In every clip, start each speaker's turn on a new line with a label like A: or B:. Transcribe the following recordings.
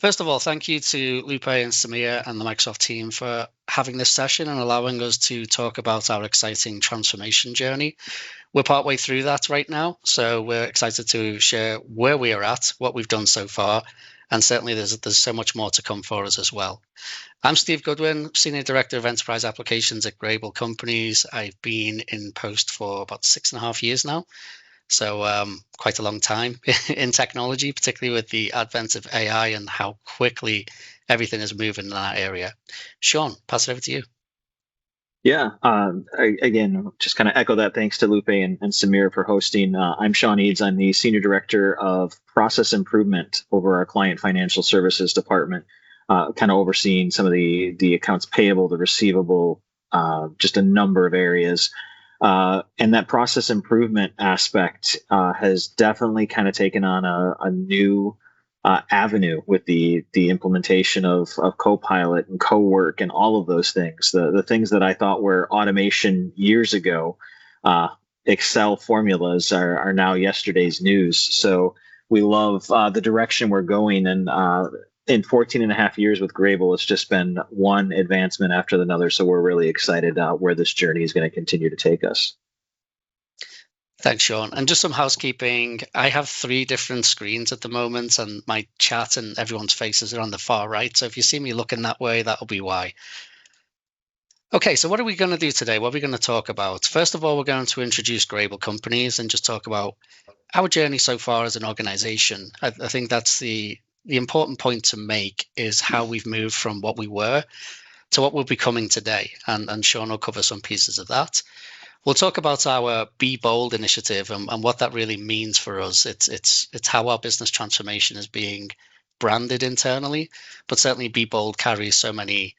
A: First of all, thank you to Lupe and Samir and the Microsoft team for having this session and allowing us to talk about our exciting transformation journey. We're partway through that right now, so we're excited to share where we are at, what we've done so far, and certainly there's so much more to come for us as well. I'm Steve Goodwin, Senior Director of Enterprise Applications at Graebel Companies. I've been in post for about 6.5 years now. So quite a long time in technology, particularly with the advent of AI and how quickly everything is moving in that area. Sean, pass it over to you.
B: Yeah, again, just kind of echo that. Thanks to Lupe and Samir for hosting. I'm Sean Eads. I'm the Senior Director of Process Improvement over our Client Financial Services Department, kind of overseeing some of the accounts payable, the receivable, just a number of areas. And that process improvement aspect has definitely kind of taken on a new avenue with the implementation of Copilot and co-work and all of those things. The things that I thought were automation years ago, Excel formulas are now yesterday's news. So we love the direction we're going. And in 14.5 years with Graebel, it's just been one advancement after another. So we're really excited where this journey is going to continue to take us.
A: Thanks, Sean. And just some housekeeping. I have 3 different screens at the moment, and my chat and everyone's faces are on the far right. So if you see me looking that way, that'll be why. Okay, so what are we going to do today? What are we going to talk about? First of all, we're going to introduce Graebel Companies and just talk about our journey so far as an organization. I think that's the important point to make is how we've moved from what we were to what we're becoming today. And Sean will cover some pieces of that. We'll talk about our Be Bold initiative and what that really means for us. It's how our business transformation is being branded internally, but certainly Be Bold carries so many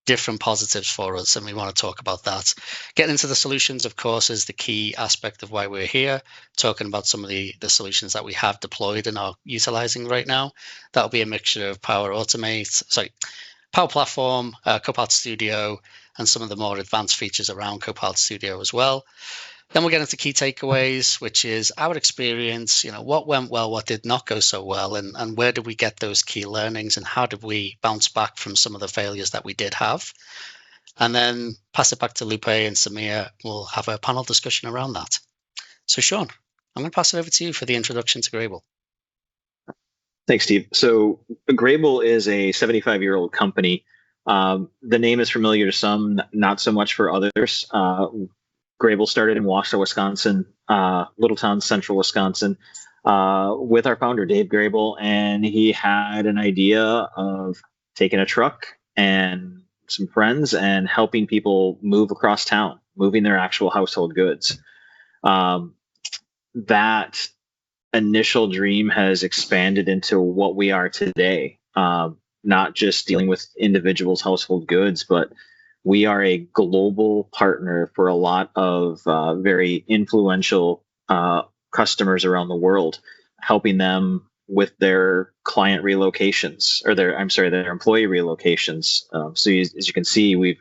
A: different positives for us, and we want to talk about that. Getting into the solutions, of course, is the key aspect of why we're here, talking about some of the solutions that we have deployed and are utilizing right now. That'll be a mixture of Power Platform, Copilot Studio, and some of the more advanced features around Copilot Studio as well. Then we'll get into key takeaways, which is our experience, what went well, what did not go so well, and where did we get those key learnings, and how did we bounce back from some of the failures that we did have. And then pass it back to Lupe and Samir. We'll have a panel discussion around that. So Sean, I'm going to pass it over to you for the introduction to Graebel.
B: Thanks, Steve. So Graebel is a 75-year-old company. The name is familiar to some, not so much for others. Graebel started in Wausau, Wisconsin, little town, central Wisconsin, with our founder, Dave Graebel, and he had an idea of taking a truck and some friends and helping people move across town, moving their actual household goods. That initial dream has expanded into what we are today, not just dealing with individuals' household goods, but we are a global partner for a lot of very influential customers around the world, helping them with their client relocations or their employee relocations. So as you can see, we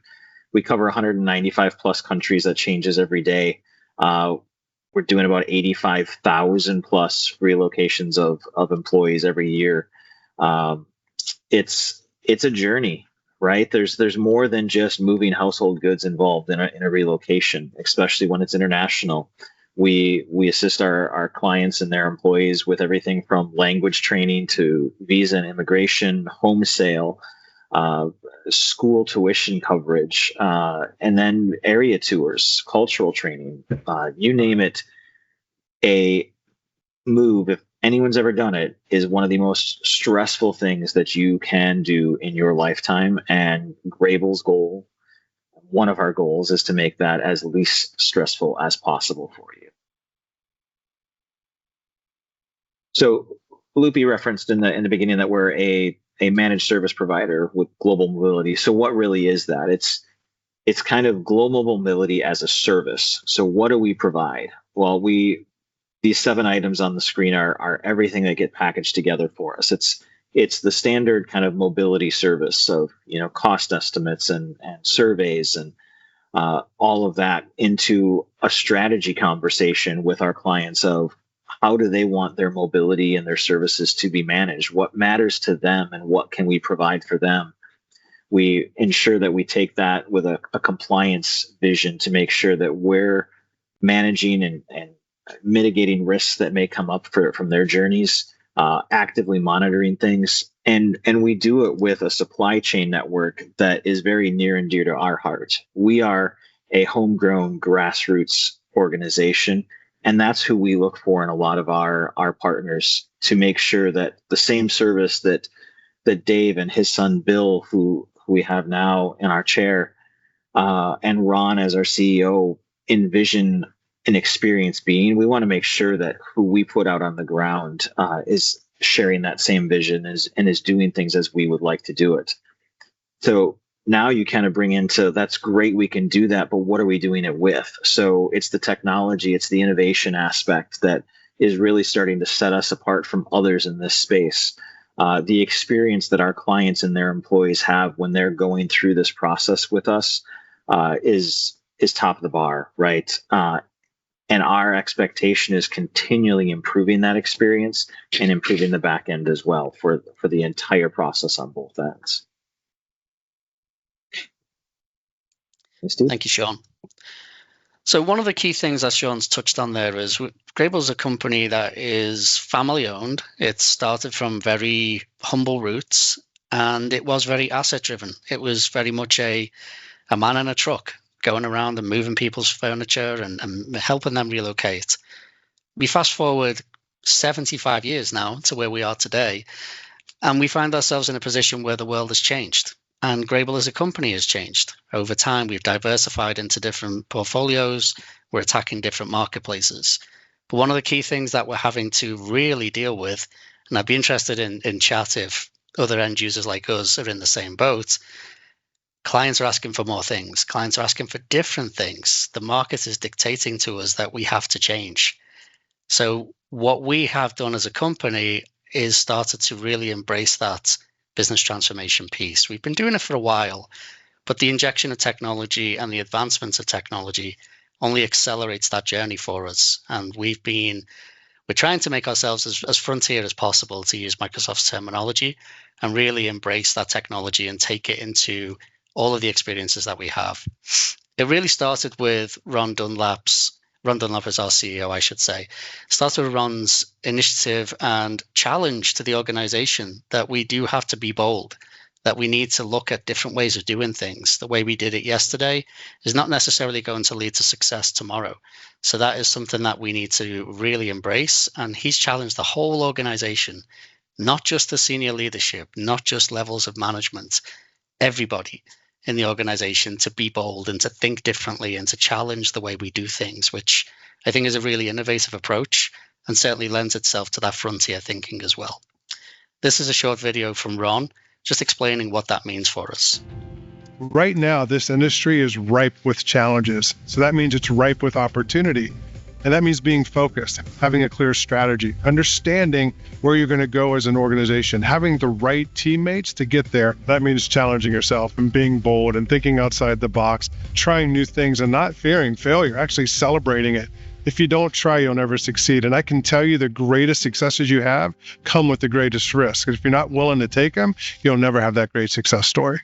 B: cover 195 plus countries. That changes every day. We're doing about 85,000 plus relocations of employees every year. It's a journey, right? There's more than just moving household goods involved in a relocation, especially when it's international. We assist our clients and their employees with everything from language training to visa and immigration, home sale, school tuition coverage, and then area tours, cultural training, you name it. A move, if anyone's ever done it, is one of the most stressful things that you can do in your lifetime. And Graebel's goal, one of our goals, is to make that as least stressful as possible for you. So Lupe referenced in the beginning that we're a managed service provider with global mobility. So what really is that? It's kind of global mobility as a service. So what do we provide? Well, these 7 items on the screen are everything that get packaged together for us. It's the standard kind of mobility service of cost estimates and surveys and all of that into a strategy conversation with our clients of how do they want their mobility and their services to be managed? What matters to them and what can we provide for them? We ensure that we take that with a compliance vision to make sure that we're managing and mitigating risks that may come up from their journeys, actively monitoring things. And we do it with a supply chain network that is very near and dear to our heart. We are a homegrown grassroots organization, and that's who we look for in a lot of our partners to make sure that the same service that Dave and his son Bill, who we have now in our chair, and Ron as our CEO envision an experience being, we want to make sure that who we put out on the ground is sharing that same vision and is doing things as we would like to do it. So now you kind of bring into, that's great, we can do that, but what are we doing it with? So it's the technology, it's the innovation aspect that is really starting to set us apart from others in this space. The experience that our clients and their employees have when they're going through this process with us is top of the bar, right? And our expectation is continually improving that experience and improving the back end as well for the entire process on both ends.
A: Thank you, Sean. So one of the key things that Sean's touched on there is Graebel is a company that is family owned. It started from very humble roots and it was very asset driven. It was very much a man in a truck going around and moving people's furniture and helping them relocate. We fast forward 75 years now to where we are today, and we find ourselves in a position where the world has changed. And Graebel as a company has changed. Over time, we've diversified into different portfolios. We're attacking different marketplaces. But one of the key things that we're having to really deal with, and I'd be interested in chat if other end users like us are in the same boat, clients are asking for more things. Clients are asking for different things. The market is dictating to us that we have to change. So what we have done as a company is started to really embrace that business transformation piece. We've been doing it for a while, but the injection of technology and the advancements of technology only accelerates that journey for us. And we're trying to make ourselves as frontier as possible, to use Microsoft's terminology, and really embrace that technology and take it into all of the experiences that we have. It really started with Ron Dunlap is our CEO, I should say. Started with Ron's initiative and challenge to the organization that we do have to be bold, that we need to look at different ways of doing things. The way we did it yesterday is not necessarily going to lead to success tomorrow. So that is something that we need to really embrace. And he's challenged the whole organization, not just the senior leadership, not just levels of management, everybody in the organization to be bold and to think differently and to challenge the way we do things, which I think is a really innovative approach and certainly lends itself to that frontier thinking as well. This is a short video from Ron, just explaining what that means for us.
C: Right now, this industry is ripe with challenges. So that means it's ripe with opportunity. And that means being focused, having a clear strategy, understanding where you're going to go as an organization, having the right teammates to get there. That means challenging yourself and being bold and thinking outside the box, trying new things and not fearing failure, actually celebrating it. If you don't try, you'll never succeed. And I can tell you the greatest successes you have come with the greatest risks. If you're not willing to take them, you'll never have that great success story.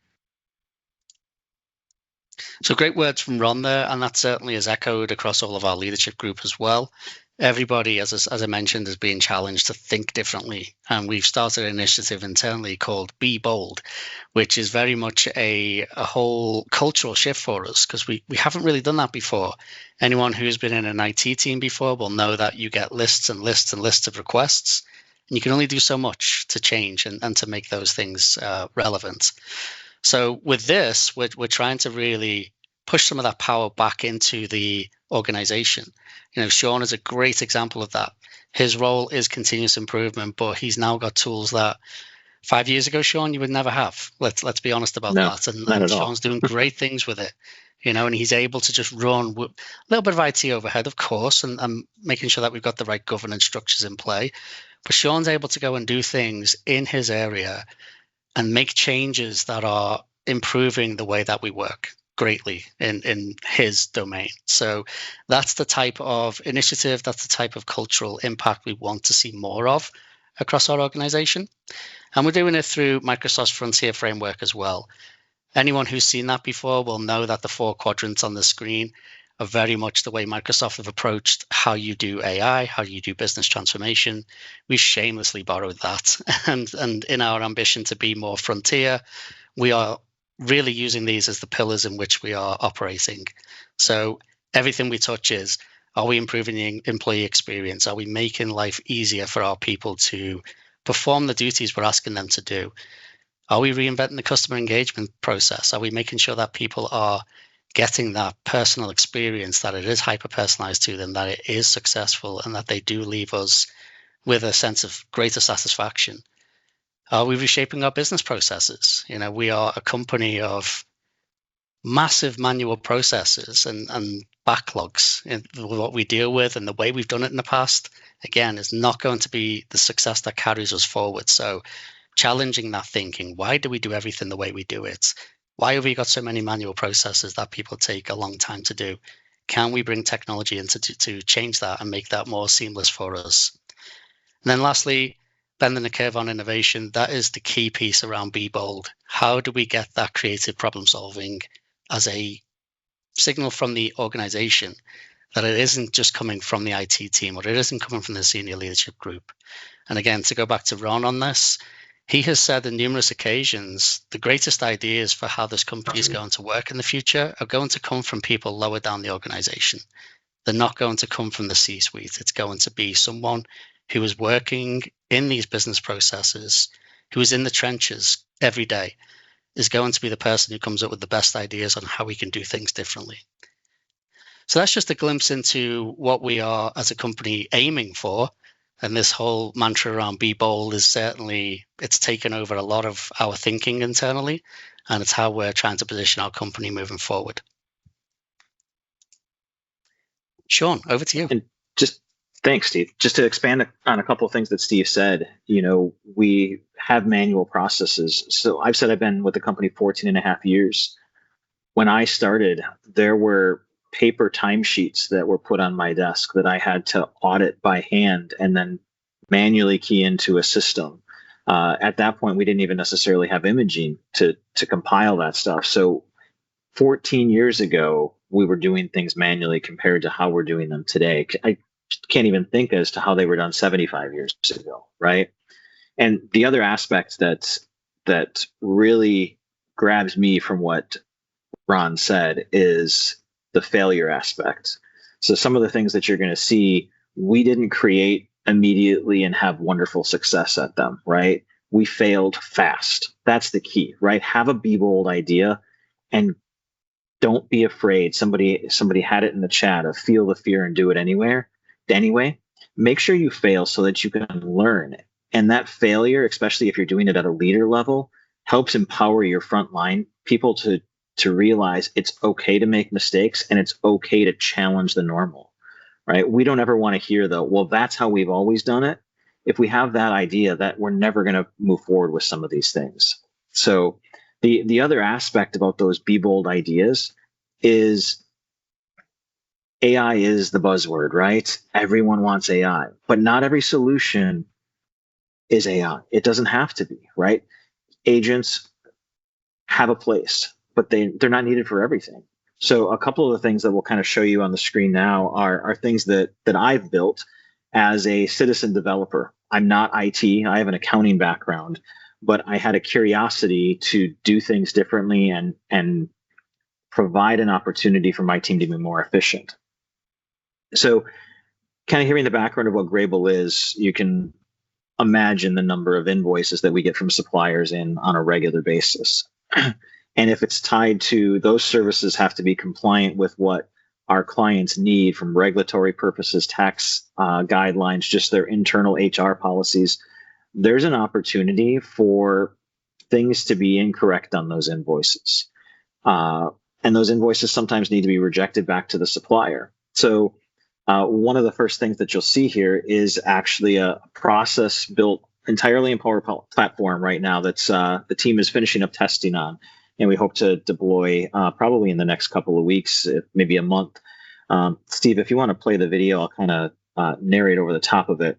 A: So great words from Ron there, and that certainly is echoed across all of our leadership group as well. Everybody, as I mentioned, is being challenged to think differently. And we've started an initiative internally called Be Bold, which is very much a whole cultural shift for us because we haven't really done that before. Anyone who's been in an IT team before will know that you get lists and lists and lists of requests. And you can only do so much to change and to make those things relevant. So with this, we're trying to really push some of that power back into the organization. You know, Sean is a great example of that. His role is continuous improvement, but he's now got tools that 5 years ago, Sean, you would never have. Let's be honest about that. And Sean's doing great things with it, you know, and he's able to just run with a little bit of IT overhead, of course, and making sure that we've got the right governance structures in play. But Sean's able to go and do things in his area and make changes that are improving the way that we work. greatly in his domain. So that's the type of initiative, that's the type of cultural impact we want to see more of across our organization. And we're doing it through Microsoft's Frontier framework as well. Anyone who's seen that before will know that the 4 quadrants on the screen are very much the way Microsoft have approached how you do AI, how you do business transformation. We shamelessly borrowed that. And in our ambition to be more frontier, we are really using these as the pillars in which we are operating. So everything we touch is, are we improving the employee experience? Are we making life easier for our people to perform the duties we're asking them to do? Are we reinventing the customer engagement process? Are we making sure that people are getting that personal experience, that it is hyper personalized to them, that it is successful, and that they do leave us with a sense of greater satisfaction? Are we reshaping our business processes? We are a company of massive manual processes and backlogs in what we deal with, and the way we've done it in the past, again, is not going to be the success that carries us forward. So challenging that thinking, why do we do everything the way we do it? Why have we got so many manual processes that people take a long time to do? Can we bring technology in to change that and make that more seamless for us? And then lastly, bending the curve on innovation. That is the key piece around Be Bold. How do we get that creative problem solving as a signal from the organization that it isn't just coming from the IT team, or it isn't coming from the senior leadership group? And again, to go back to Ron on this, he has said on numerous occasions, the greatest ideas for how this company is going to work in the future are going to come from people lower down the organization. They're not going to come from the C-suite. It's going to be someone who is working in these business processes, who is in the trenches every day, is going to be the person who comes up with the best ideas on how we can do things differently. So that's just a glimpse into what we are as a company aiming for. And this whole mantra around Be Bold is certainly, it's taken over a lot of our thinking internally, and it's how we're trying to position our company moving forward. Sean, over to you.
B: And just thanks, Steve. Just to expand on a couple of things that Steve said, we have manual processes. So I've said I've been with the company 14 and a half years. When I started, there were paper timesheets that were put on my desk that I had to audit by hand and then manually key into a system. At that point, we didn't even necessarily have imaging to compile that stuff. So 14 years ago, we were doing things manually compared to how we're doing them today. I can't even think as to how they were done 75 years ago, right? And the other aspect that really grabs me from what Ron said is the failure aspect. So some of the things that you're going to see, we didn't create immediately and have wonderful success at them, right? We failed fast. That's the key, right? Have a be bold idea and don't be afraid. Somebody had it in the chat of feel the fear and do it anyway. Make sure you fail so that you can learn. And that failure, especially if you're doing it at a leader level, helps empower your frontline people to realize it's okay to make mistakes and it's okay to challenge the normal, right? We don't ever want to hear though, well, that's how we've always done it. If we have that idea, that we're never going to move forward with some of these things. So the other aspect about those be bold ideas is AI is the buzzword, right? Everyone wants AI, but not every solution is AI. It doesn't have to be, right? Agents have a place, but they're not needed for everything. So a couple of the things that we'll kind of show you on the screen now are things that I've built as a citizen developer. I'm not IT. I have an accounting background, but I had a curiosity to do things differently and provide an opportunity for my team to be more efficient. So kind of hearing the background of what Graebel is, you can imagine the number of invoices that we get from suppliers on a regular basis. And if it's tied to those services have to be compliant with what our clients need from regulatory purposes, tax guidelines, just their internal HR policies, there's an opportunity for things to be incorrect on those invoices. And those invoices sometimes need to be rejected back to the supplier. So one of the first things that you'll see here is actually a process built entirely in Power Platform right now that's the team is finishing up testing on. and we hope to deploy probably in the next couple of weeks, maybe a month. Steve, if you want to play the video, I'll kind of narrate over the top of it.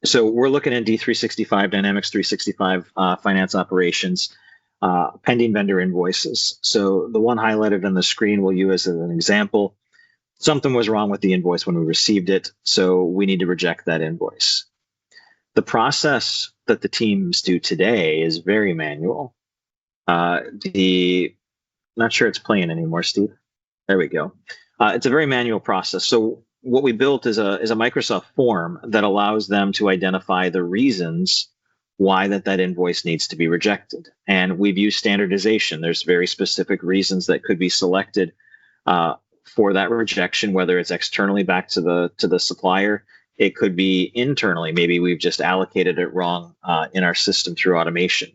B: So we're looking at D365, Dynamics 365 finance operations, pending vendor invoices. So the one highlighted on the screen we'll use as an example. Something was wrong with the invoice when we received it, so we need to reject that invoice. The process that the teams do today is very manual. Not sure it's playing anymore, Steve. There we go. It's a very manual process. So what we built is a Microsoft form that allows them to identify the reasons why that invoice needs to be rejected. And we've used standardization. There's very specific reasons that could be selected for that rejection, whether it's externally back to the supplier. It could be internally. Maybe we've just allocated it wrong in our system through automation.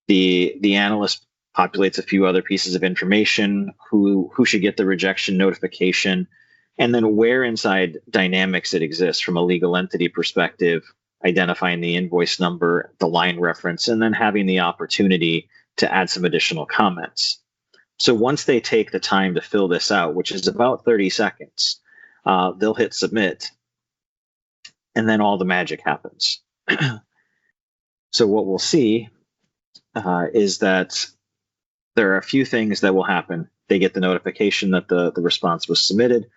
B: The analyst populates a few other pieces of information, who should get the rejection notification, and then where inside Dynamics it exists from a legal entity perspective, identifying the invoice number, the line reference, and then having the opportunity to add some additional comments. So once they take the time to fill this out, which is about 30 seconds, they'll hit submit, and then all the magic happens. So what we'll see is that there are a few things that will happen. They get the notification that the response was submitted.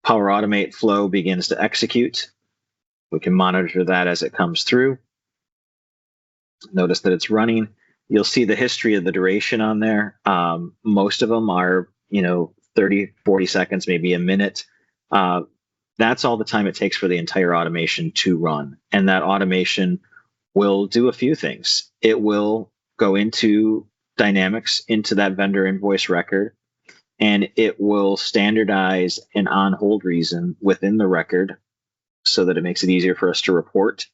B: Power Automate flow begins to execute. We can monitor that as it comes through. Notice that it's running. You'll see the history of the duration on there. Most of them are, 30, 40 seconds, maybe a minute. That's all the time it takes for the entire automation to run. And that automation will do a few things. It will go into Dynamics, into that vendor invoice record, and it will standardize an on-hold reason within the record so that it makes it easier for us to report.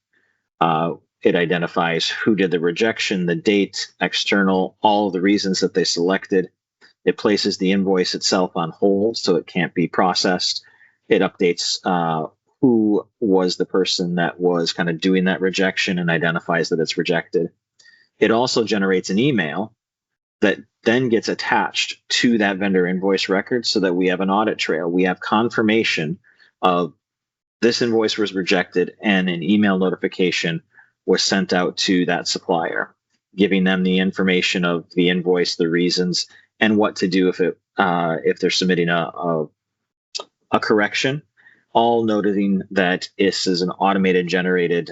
B: It identifies who did the rejection, the date, external, all of the reasons that they selected. It places the invoice itself on hold so it can't be processed. It updates who was the person that was kind of doing that rejection and identifies that it's rejected. It also generates an email that then gets attached to that vendor invoice record so that we have an audit trail. We have confirmation of this invoice was rejected and an email notification was sent out to that supplier, giving them the information of the invoice, the reasons, and what to do if they're submitting a correction, all noting that this is an automated generated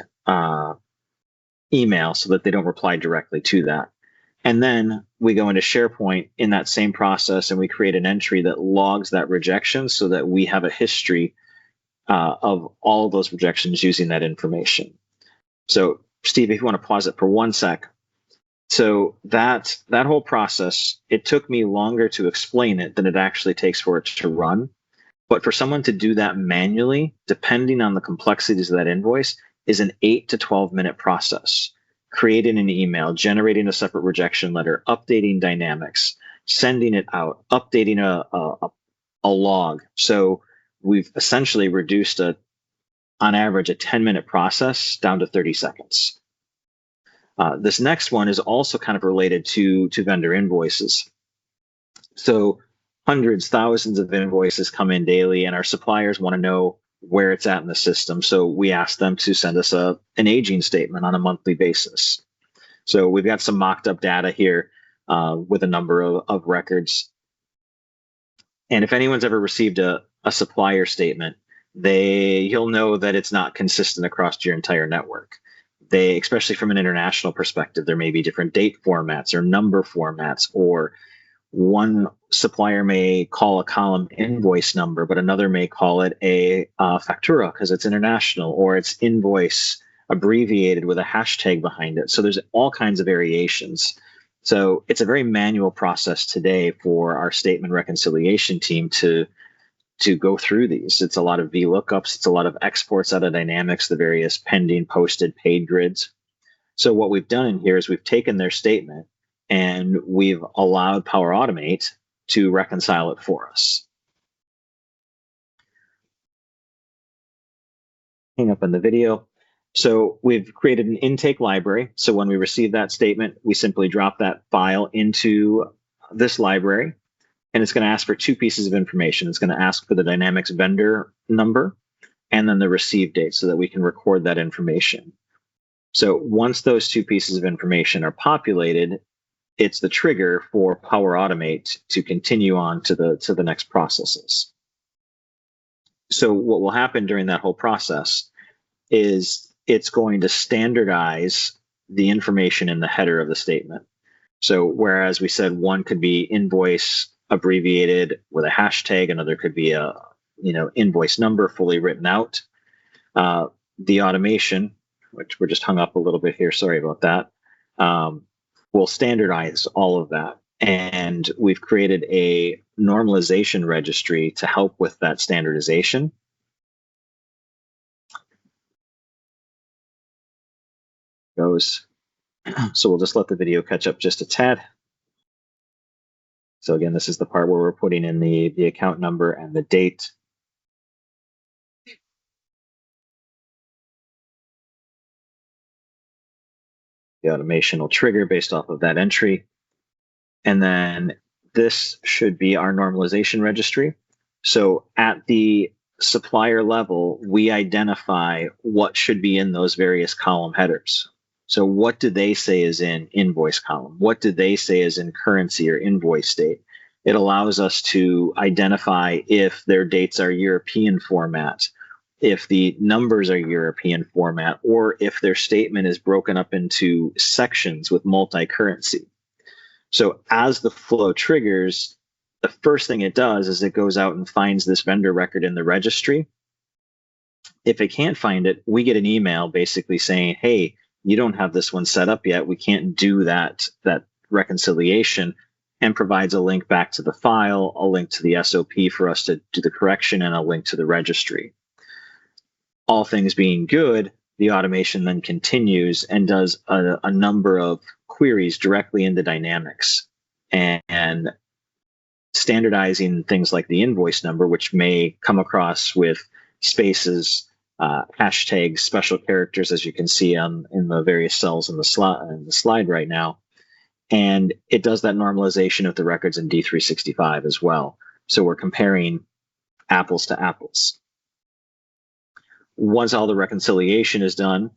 B: email so that they don't reply directly to that. And then we go into SharePoint in that same process and we create an entry that logs that rejection so that we have a history of all of those rejections using that information. So Steve, if you want to pause it for 1 sec. So that whole process, it took me longer to explain it than it actually takes for it to run. But for someone to do that manually, depending on the complexities of that invoice, is an 8 to 12 minute process. Creating an email, generating a separate rejection letter, updating Dynamics, sending it out, updating a log. So we've essentially reduced on average, a 10-minute process down to 30 seconds. This next one is also kind of related to vendor invoices. So hundreds, thousands of invoices come in daily, and our suppliers want to know where it's at in the system. So we ask them to send us an aging statement on a monthly basis. So we've got some mocked up data here with a number of records. And if anyone's ever received a supplier statement, you'll know that it's not consistent across your entire network. Especially from an international perspective, there may be different date formats or number formats, or one supplier may call a column invoice number, but another may call it a factura because it's international, or it's invoice abbreviated with a hashtag behind it. So there's all kinds of variations. So it's a very manual process today for our statement reconciliation team to go through these. It's a lot of VLOOKUPs. It's a lot of exports out of Dynamics, the various pending, posted, paid grids. So what we've done in here is we've taken their statement and we've allowed Power Automate to reconcile it for us. Hang up on the video. So we've created an intake library. So when we receive that statement, we simply drop that file into this library, and it's going to ask for two pieces of information. It's going to ask for the Dynamics vendor number and then the receive date so that we can record that information. So once those two pieces of information are populated, it's the trigger for Power Automate to continue on to the next processes. So what will happen during that whole process is it's going to standardize the information in the header of the statement. So whereas we said one could be invoice abbreviated with a hashtag, another could be a invoice number fully written out. The automation, which we're just hung up a little bit here, sorry about that, will standardize all of that. And we've created a normalization registry to help with that standardization. So we'll just let the video catch up just a tad. So again, this is the part where we're putting in the account number and the date. The automation will trigger based off of that entry. And then this should be our normalization registry. So at the supplier level, we identify what should be in those various column headers. So what do they say is in invoice column? What do they say is in currency or invoice date? It allows us to identify if their dates are European format, if the numbers are European format, or if their statement is broken up into sections with multi-currency. So as the flow triggers, the first thing it does is it goes out and finds this vendor record in the registry. If it can't find it, we get an email basically saying, hey, you don't have this one set up yet. We can't do that reconciliation, and provides a link back to the file, a link to the SOP for us to do the correction, and a link to the registry. All things being good, the automation then continues and does a number of queries directly into Dynamics and standardizing things like the invoice number, which may come across with spaces, hashtags, special characters, as you can see in the various cells in the slide right now. And it does that normalization of the records in D365 as well. So we're comparing apples to apples. Once all the reconciliation is done,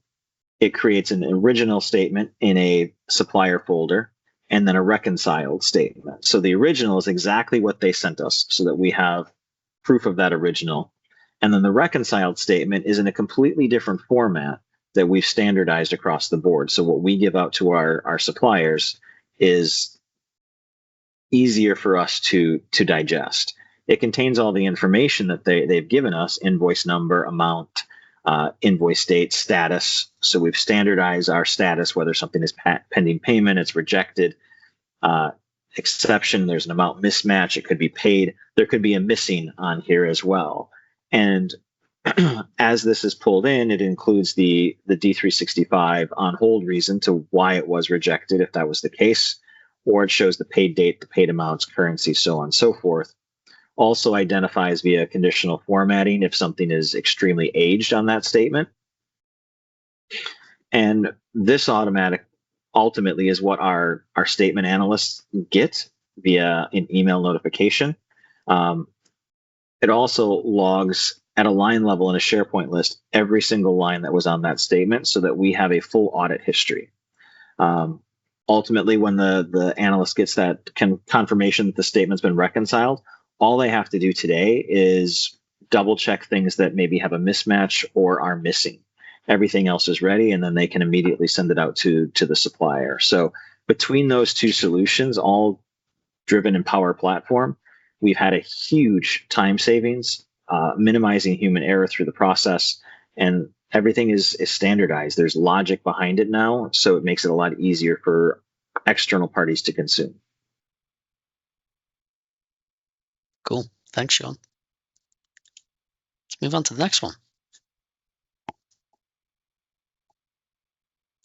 B: it creates an original statement in a supplier folder and then a reconciled statement. So the original is exactly what they sent us so that we have proof of that original. And then the reconciled statement is in a completely different format that we've standardized across the board. So what we give out to our suppliers is easier for us to digest. It contains all the information that they've given us: invoice number, amount, invoice date, status. So we've standardized our status, whether something is pending payment, it's rejected, exception, there's an amount mismatch, it could be paid, there could be a missing on here as well. And as this is pulled in, it includes the D365 on hold reason to why it was rejected, if that was the case, or it shows the paid date, the paid amounts, currency, so on and so forth. Also identifies via conditional formatting if something is extremely aged on that statement. And this ultimately is what our statement analysts get via an email notification. It also logs at a line level in a SharePoint list every single line that was on that statement so that we have a full audit history. Ultimately, when the analyst gets that confirmation that the statement's been reconciled, all they have to do today is double check things that maybe have a mismatch or are missing. Everything else is ready, and then they can immediately send it out to the supplier. So between those two solutions, all driven in Power Platform, we've had a huge time savings, minimizing human error through the process, and everything is standardized. There's logic behind it now, so it makes it a lot easier for external parties to consume.
A: Cool. Thanks, Sean. Let's move on to the next one.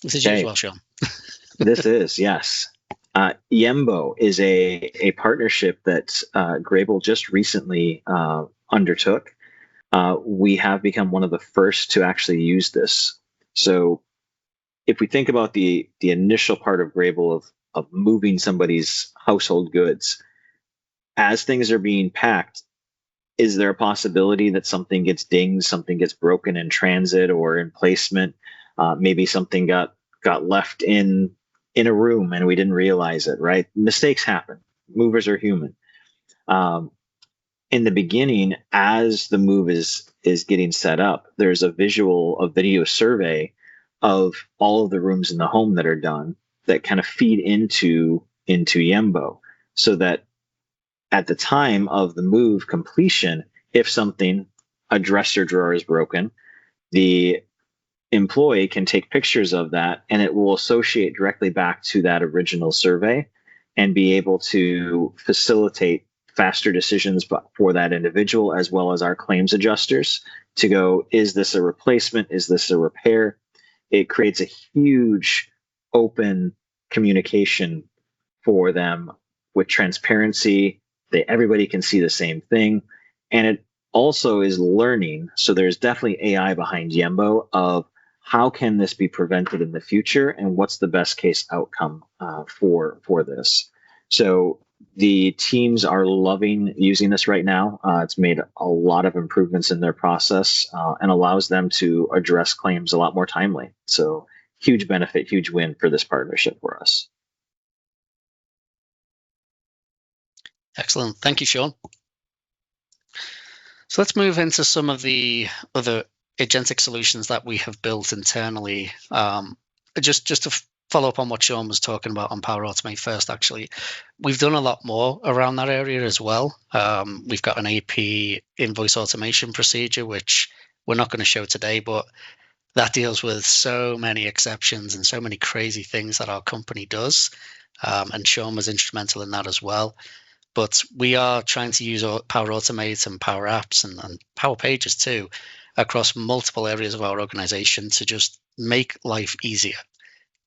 A: This is you as well, Sean.
B: This is, yes. Yembo is a partnership that Graebel just recently undertook. We have become one of the first to actually use this. So if we think about the initial part of Graebel of moving somebody's household goods, as things are being packed, is there a possibility that something gets dinged, something gets broken in transit or in placement? Maybe something got left in a room and we didn't realize it, right? Mistakes happen. Movers are human. In the beginning, as the move is getting set up, there's a video survey of all of the rooms in the home that are done that kind of feed into Yembo, so that at the time of the move completion, if something, a dresser drawer is broken, the employee can take pictures of that and it will associate directly back to that original survey and be able to facilitate faster decisions for that individual, as well as our claims adjusters to go, is this a replacement? Is this a repair? It creates a huge open communication for them with transparency. Everybody can see the same thing. And it also is learning. So there's definitely AI behind Yembo of how can this be prevented in the future and what's the best case outcome for this. So the teams are loving using this right now. It's made a lot of improvements in their process and allows them to address claims a lot more timely. So huge benefit, huge win for this partnership for us.
A: Excellent. Thank you, Sean. So let's move into some of the other agentic solutions that we have built internally. Just to follow up on what Sean was talking about on Power Automate first, actually, we've done a lot more around that area as well. We've got an AP invoice automation procedure, which we're not going to show today, but that deals with so many exceptions and so many crazy things that our company does. And Sean was instrumental in that as well. But we are trying to use Power Automate and Power Apps and Power Pages too across multiple areas of our organization to just make life easier,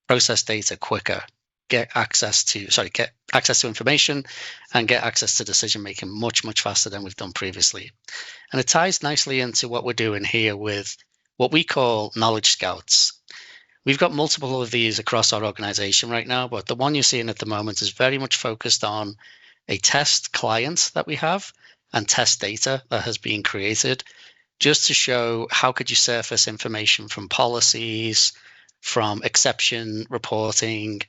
A: process data quicker, get access to information and get access to decision making much, much faster than we've done previously. And it ties nicely into what we're doing here with what we call knowledge scouts. We've got multiple of these across our organization right now, but the one you're seeing at the moment is very much focused on a test client that we have and test data that has been created just to show how could you surface information from policies, from exception reporting,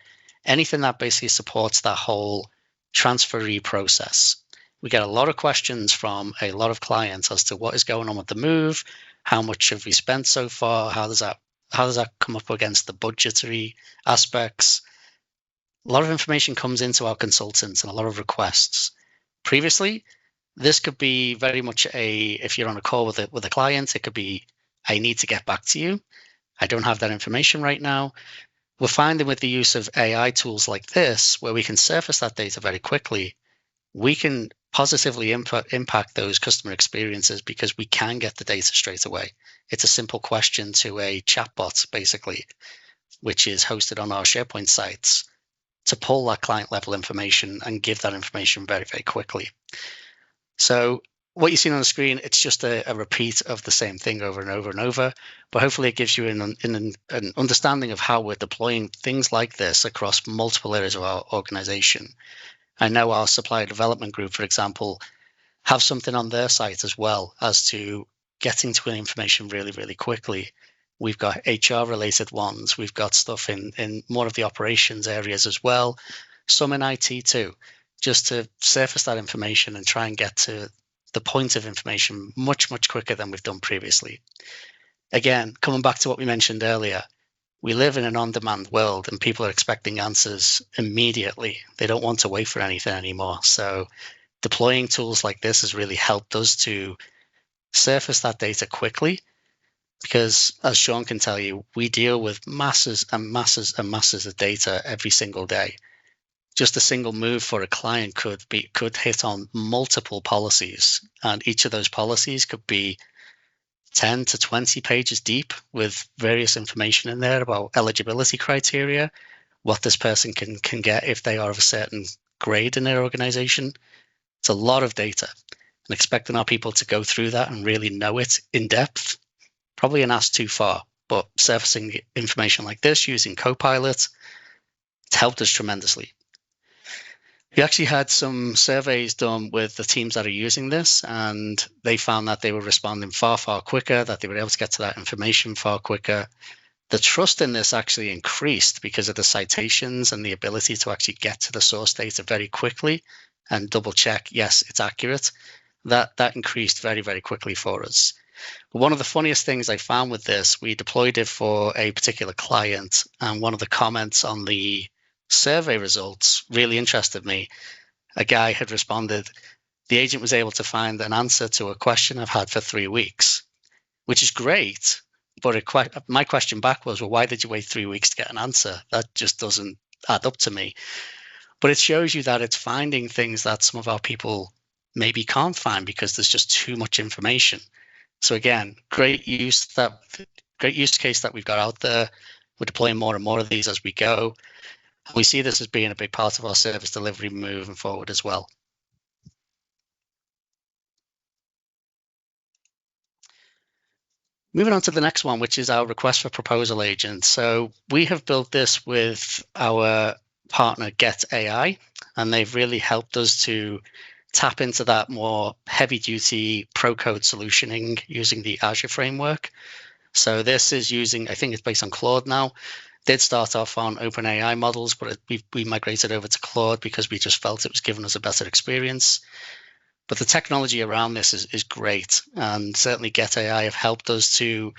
A: anything that basically supports that whole transferee process. We get a lot of questions from a lot of clients as to what is going on with the move, how much have we spent so far, how does that come up against the budgetary aspects. A lot of information comes into our consultants and a lot of requests. Previously, this could be very much if you're on a call with a client, it could be, I need to get back to you. I don't have that information right now. We're finding with the use of AI tools like this, where we can surface that data very quickly, we can positively impact those customer experiences because we can get the data straight away. It's a simple question to a chatbot, basically, which is hosted on our SharePoint sites, to pull that client level information and give that information very, very quickly. So what you see on the screen, it's just a repeat of the same thing over and over and over, but hopefully it gives you an understanding of how we're deploying things like this across multiple areas of our organization. I know our supplier development group, for example, have something on their site as well as to getting to information really, really quickly. We've got HR related ones. We've got stuff in more of the operations areas as well, some in IT too, just to surface that information and try and get to the point of information much, much quicker than we've done previously. Again, coming back to what we mentioned earlier, we live in an on-demand world and people are expecting answers immediately. They don't want to wait for anything anymore. So deploying tools like this has really helped us to surface that data quickly. Because as Sean can tell you, we deal with masses and masses and masses of data every single day. Just a single move for a client could hit on multiple policies, and each of those policies could be 10 to 20 pages deep with various information in there about eligibility criteria, what this person can get if they are of a certain grade in their organization. It's a lot of data, and expecting our people to go through that and really know it in depth, probably an ask too far. but surfacing information like this using Copilot, it's helped us tremendously. We actually had some surveys done with the teams that are using this, and they found that they were responding far, far quicker, that they were able to get to that information far quicker. The trust in this actually increased because of the citations and the ability to actually get to the source data very quickly and double check, yes, it's accurate. That increased very, very quickly for us. But one of the funniest things I found with this, we deployed it for a particular client, and one of the comments on the survey results really interested me. A guy had responded, the agent was able to find an answer to a question I've had for 3 weeks, which is great. But my question back was, well, why did you wait 3 weeks to get an answer? That just doesn't add up to me. But it shows you that it's finding things that some of our people maybe can't find because there's just too much information. So again, great use case that we've got out there. We're deploying more and more of these as we go. We see this as being a big part of our service delivery moving forward as well. Moving on to the next one, which is our request for proposal agent. So we have built this with our partner Get AI, and they've really helped us to tap into that more heavy duty pro code solutioning using the Azure framework. So this is using, I think it's based on Claude now. Did start off on OpenAI models, but we migrated over to Claude because we just felt it was giving us a better experience. But the technology around this is great, and certainly Get AI have helped us to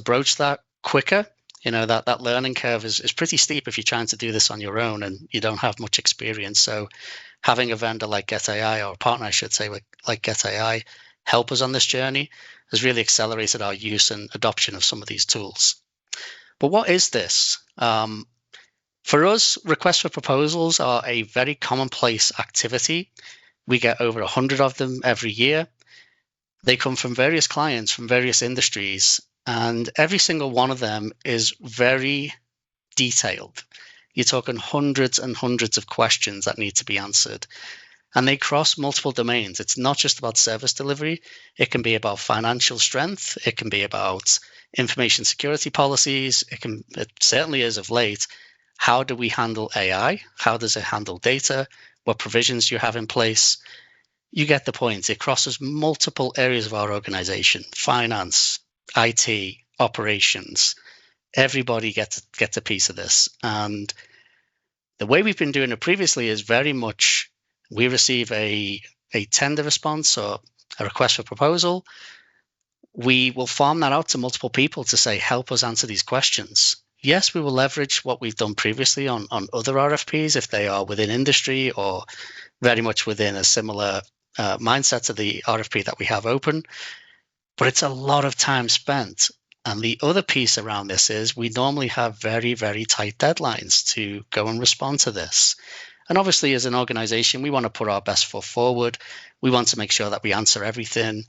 A: broach that quicker. You know, that learning curve is pretty steep if you're trying to do this on your own and you don't have much experience. So having a vendor like Get AI, or a partner, I should say, like Get AI, help us on this journey has really accelerated our use and adoption of some of these tools. But what is this? For us, requests for proposals are a very commonplace activity. We get over 100 of them every year. They come from various clients from various industries, and every single one of them is very detailed. You're talking hundreds and hundreds of questions that need to be answered, and they cross multiple domains. It's not just about service delivery. It can be about financial strength. It can be about information security policies. It certainly is of late. How do we handle AI? How does it handle data? What provisions you have in place? You get the point. It crosses multiple areas of our organization: finance, IT, operations. Everybody gets a piece of this. And the way we've been doing it previously is very much we receive a tender response or a request for proposal. We will farm that out to multiple people to say, help us answer these questions. Yes, we will leverage what we've done previously on other RFPs if they are within industry or very much within a similar mindset to the RFP that we have open. But it's a lot of time spent. And the other piece around this is we normally have very, very tight deadlines to go and respond to this. And obviously, as an organization, we want to put our best foot forward. We want to make sure that we answer everything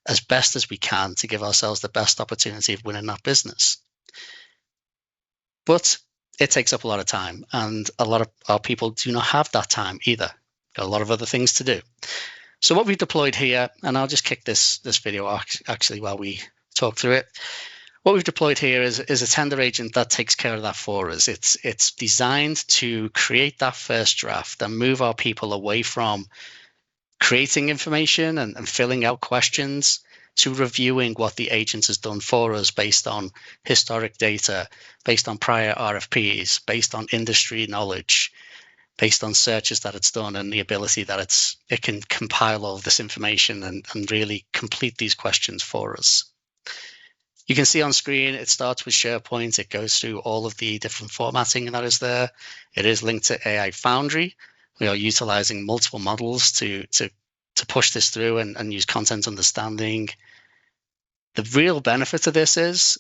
A: as best as we can to give ourselves the best opportunity of winning that business. But it takes up a lot of time, and a lot of our people do not have that time either. Got a lot of other things to do. So what we've deployed here, and I'll just kick this video actually while we talk through it. What we've deployed here is a tender agent that takes care of that for us. It's designed to create that first draft and move our people away from creating information and filling out questions to reviewing what the agent has done for us based on historic data, based on prior RFPs, based on industry knowledge, based on searches that it's done, and the ability that it can compile all of this information and really complete these questions for us. You can see on screen, it starts with SharePoint. It goes through all of the different formatting that is there. It is linked to AI Foundry. We are utilizing multiple models to push this through and use content understanding. The real benefit of this is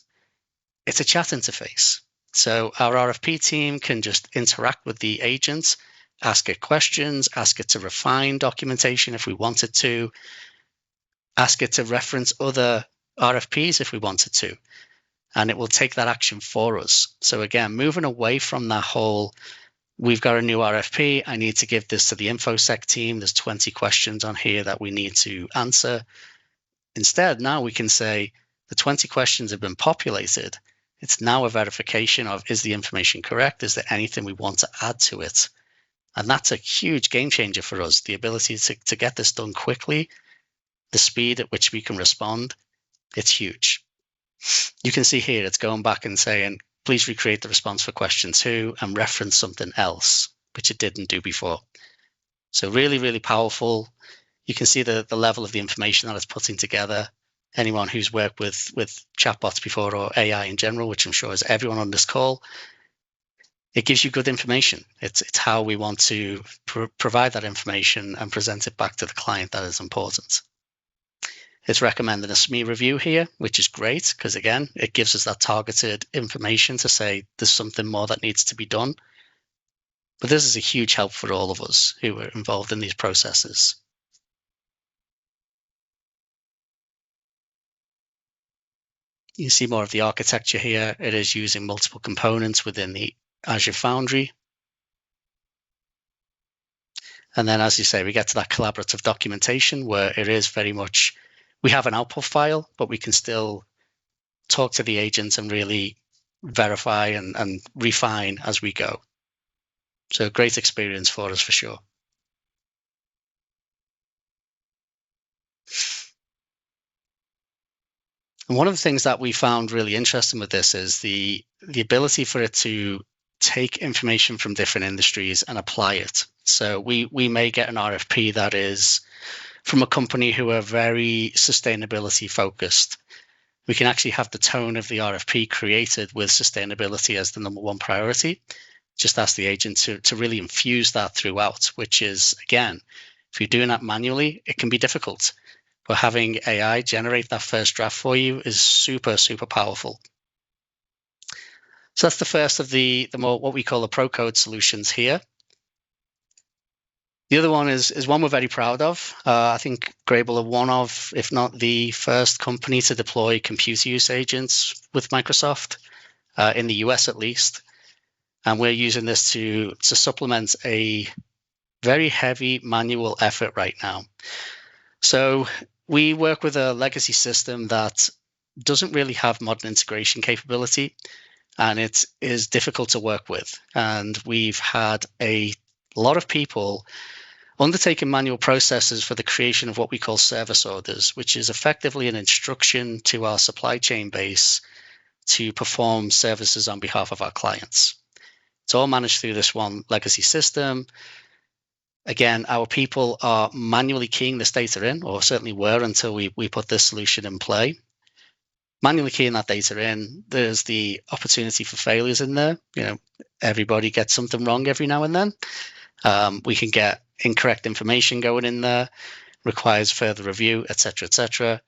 A: it's a chat interface. So our RFP team can just interact with the agent, ask it questions, ask it to refine documentation if we wanted to, ask it to reference other RFPs if we wanted to, and it will take that action for us. So again, moving away from that whole, we've got a new RFP, I need to give this to the InfoSec team, there's 20 questions on here that we need to answer. Instead, now we can say the 20 questions have been populated. It's now a verification of, is the information correct? Is there anything we want to add to it? And that's a huge game changer for us. The ability to get this done quickly, the speed at which we can respond, it's huge. You can see here, it's going back and saying, please recreate the response for question 2 and reference something else, which it didn't do before. So really, really powerful. You can see the level of the information that it's putting together. Anyone who's worked with chatbots before or AI in general, which I'm sure is everyone on this call, it gives you good information. It's how we want to provide that information and present it back to the client that is important. It's recommending a SME review here, which is great because, again, it gives us that targeted information to say there's something more that needs to be done. But this is a huge help for all of us who are involved in these processes. You see more of the architecture here. It is using multiple components within the Azure Foundry. And then, as you say, we get to that collaborative documentation where it is very much, we have an output file, but we can still talk to the agents and really verify and refine as we go. So a great experience for us for sure. And one of the things that we found really interesting with this is the ability for it to take information from different industries and apply it. So we may get an RFP that is from a company who are very sustainability focused. We can actually have the tone of the RFP created with sustainability as the number one priority. Just ask the agent to really infuse that throughout, which is, again, if you're doing that manually, it can be difficult. But having AI generate that first draft for you is super, super powerful. So that's the first of the more what we call the pro code solutions here. The other one is one we're very proud of. I think Graebel are one of, if not the first company to deploy computer use agents with Microsoft, in the US at least. And we're using this to supplement a very heavy manual effort right now. So we work with a legacy system that doesn't really have modern integration capability, and it is difficult to work with. And we've had a lot of people undertaking manual processes for the creation of what we call service orders, which is effectively an instruction to our supply chain base to perform services on behalf of our clients. It's all managed through this one legacy system. Again, our people are manually keying this data in, or certainly were until we put this solution in play. Manually keying that data in, there's the opportunity for failures in there. You know, everybody gets something wrong every now and then. We can get incorrect information going in there, requires further review, etc., etc.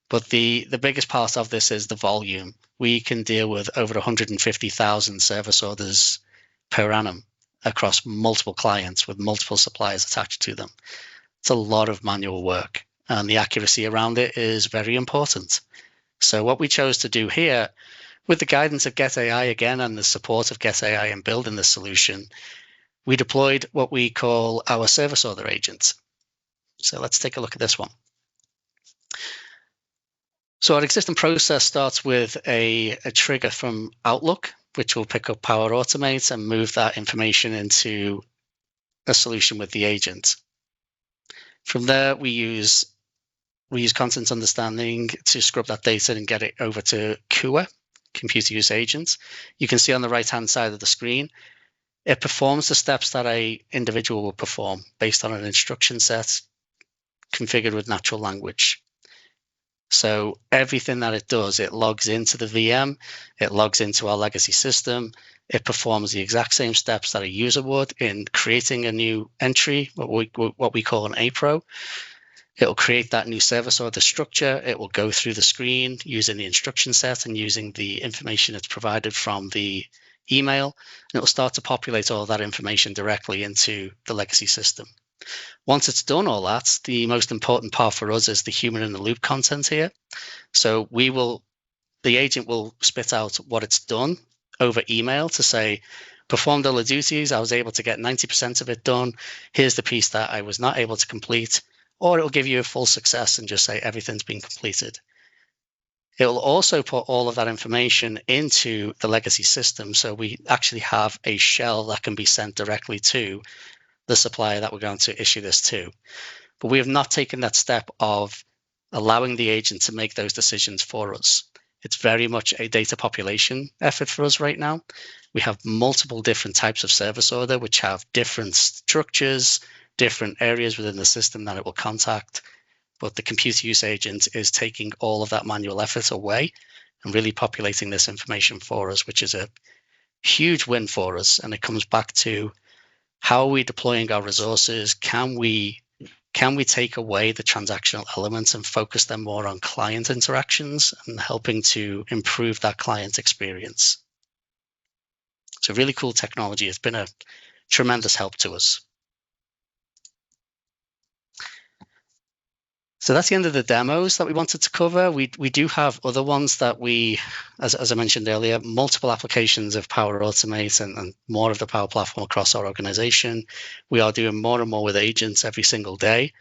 A: But the biggest part of this is the volume. We can deal with over 150,000 service orders per annum across multiple clients with multiple suppliers attached to them. It's a lot of manual work, and the accuracy around it is very important. So what we chose to do here, with the guidance of Get AI again and the support of Get AI in building this solution, we deployed what we call our service order agent. So let's take a look at this one. So our existing process starts with a trigger from Outlook, which will pick up Power Automate and move that information into a solution with the agent. From there, we use content understanding to scrub that data and get it over to CUA, computer use agents. You can see on the right-hand side of the screen, it performs the steps that an individual will perform based on an instruction set configured with natural language. So everything that it does, it logs into the VM, it logs into our legacy system, it performs the exact same steps that a user would in creating a new entry, what we call an APRO. It will create that new service order structure. It will go through the screen using the instruction set and using the information it's provided from the email, and it will start to populate all that information directly into the legacy system. Once it's done all that, the most important part for us is the human in the loop content here. So the agent will spit out what it's done over email to say, performed all the duties, I was able to get 90% of it done. Here's the piece that I was not able to complete. Or it'll give you a full success and just say everything's been completed. It will also put all of that information into the legacy system. So we actually have a shell that can be sent directly to the supplier that we're going to issue this to. But we have not taken that step of allowing the agent to make those decisions for us. It's very much a data population effort for us right now. We have multiple different types of service order, which have different structures, different areas within the system that it will contact. But the computer use agent is taking all of that manual effort away and really populating this information for us, which is a huge win for us. And it comes back to how are we deploying our resources? Can we take away the transactional elements and focus them more on client interactions and helping to improve that client experience? So really cool technology. It's been a tremendous help to us. So that's the end of the demos that we wanted to cover. We do have other ones that we, as I mentioned earlier, multiple applications of Power Automate and more of the Power Platform across our organization. We are doing more and more with agents every single day.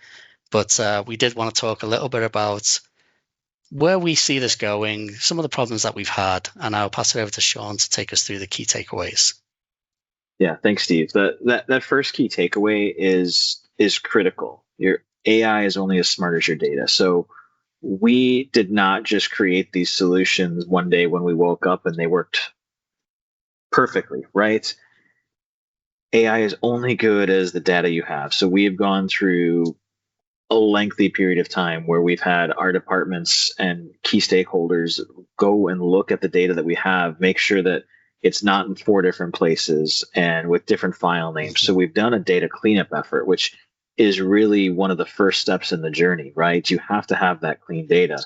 A: But we did want to talk a little bit about where we see this going, some of the problems that we've had, and I'll pass it over to Sean to take us through the key takeaways.
B: Yeah, thanks, Steve. That first key takeaway is critical. Your AI is only as smart as your data. So we did not just create these solutions one day when we woke up and they worked perfectly, right? AI is only good as the data you have. So we have gone through a lengthy period of time where we've had our departments and key stakeholders go and look at the data that we have, make sure that it's not in 4 different places and with different file names. So we've done a data cleanup effort, which is really one of the first steps in the journey, right? You have to have that clean data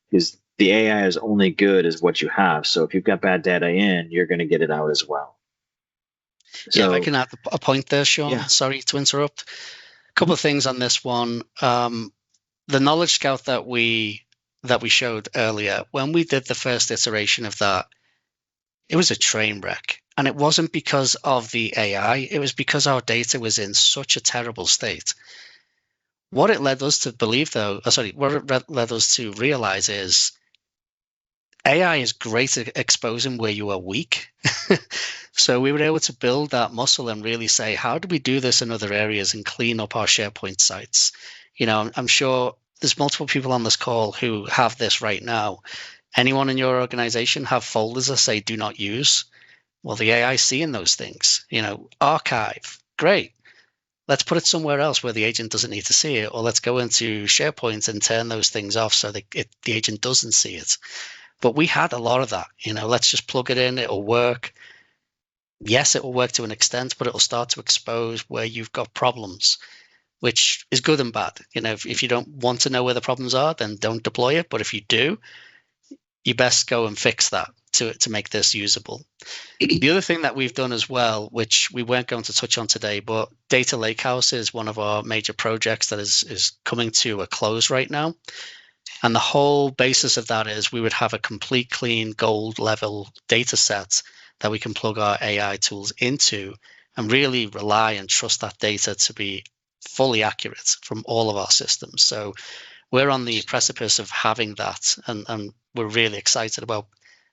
B: because the AI is only good as what you have. So if you've got bad data in, you're going to get it out as well.
A: So, yeah, if I can add a point there, Sean.
B: Yeah.
A: Sorry to interrupt. A couple of things on this one. The Knowledge Scout that we showed earlier, when we did the first iteration of that, it was a train wreck. And it wasn't because of the AI. It was because our data was in such a terrible state. What it led us to believe, though, what it led us to realize is AI is great at exposing where you are weak. So we were able to build that muscle and really say, how do we do this in other areas and clean up our SharePoint sites? You know, I'm sure there's multiple people on this call who have this right now. Anyone in your organization have folders that say do not use? Well, the AI is seeing those things. You know, archive, great. Let's put it somewhere else where the agent doesn't need to see it, or let's go into SharePoint and turn those things off so that the agent doesn't see it. But we had a lot of that. You know, let's just plug it in, it'll work. Yes, it will work to an extent, but it'll start to expose where you've got problems, which is good and bad. You know, if you don't want to know where the problems are, then don't deploy it. But if you do, you best go and fix that to make this usable. The other thing that we've done as well, which we weren't going to touch on today, but Data Lakehouse is one of our major projects that is coming to a close right now. And the whole basis of that is we would have a complete clean gold level data set that we can plug our AI tools into and really rely and trust that data to be fully accurate from all of our systems. So we're on the precipice of having that, and we're really excited about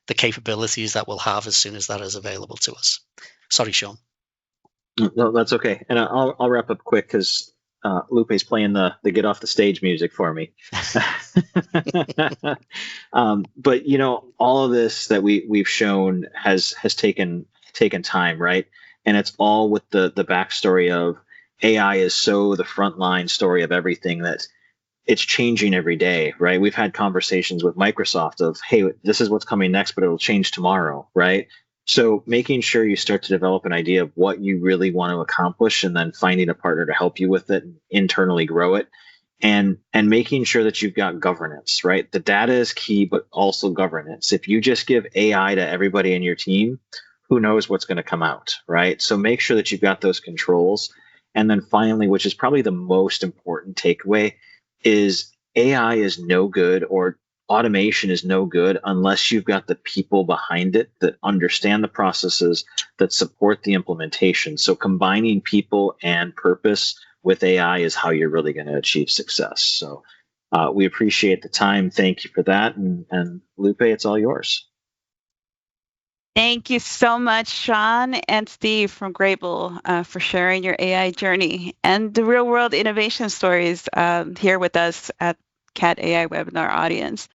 A: the capabilities that we'll have as soon as that is available to us. Sorry, Sean.
B: No, that's okay. And I'll wrap up quick because Lupe's playing the get off the stage music for me. But you know, all of this that we've shown has taken time, right? And it's all with the backstory of AI is so the frontline story of everything that it's changing every day, right? We've had conversations with Microsoft of, hey, this is what's coming next, but it'll change tomorrow, right? So making sure you start to develop an idea of what you really want to accomplish and then finding a partner to help you with it, and internally grow it, and making sure that you've got governance, right? The data is key, but also governance. If you just give AI to everybody in your team, who knows what's going to come out, right? So make sure that you've got those controls. And then finally, which is probably the most important takeaway, is AI is no good, or automation is no good, unless you've got the people behind it that understand the processes, that support the implementation. So combining people and purpose with AI is how you're really going to achieve success. So We appreciate the time. Thank you for that. And Lupe, it's all yours.
D: Thank you so much, Sean and Steve from Graebel, for sharing your AI journey and the real-world innovation stories here with us at CAT AI webinar audience.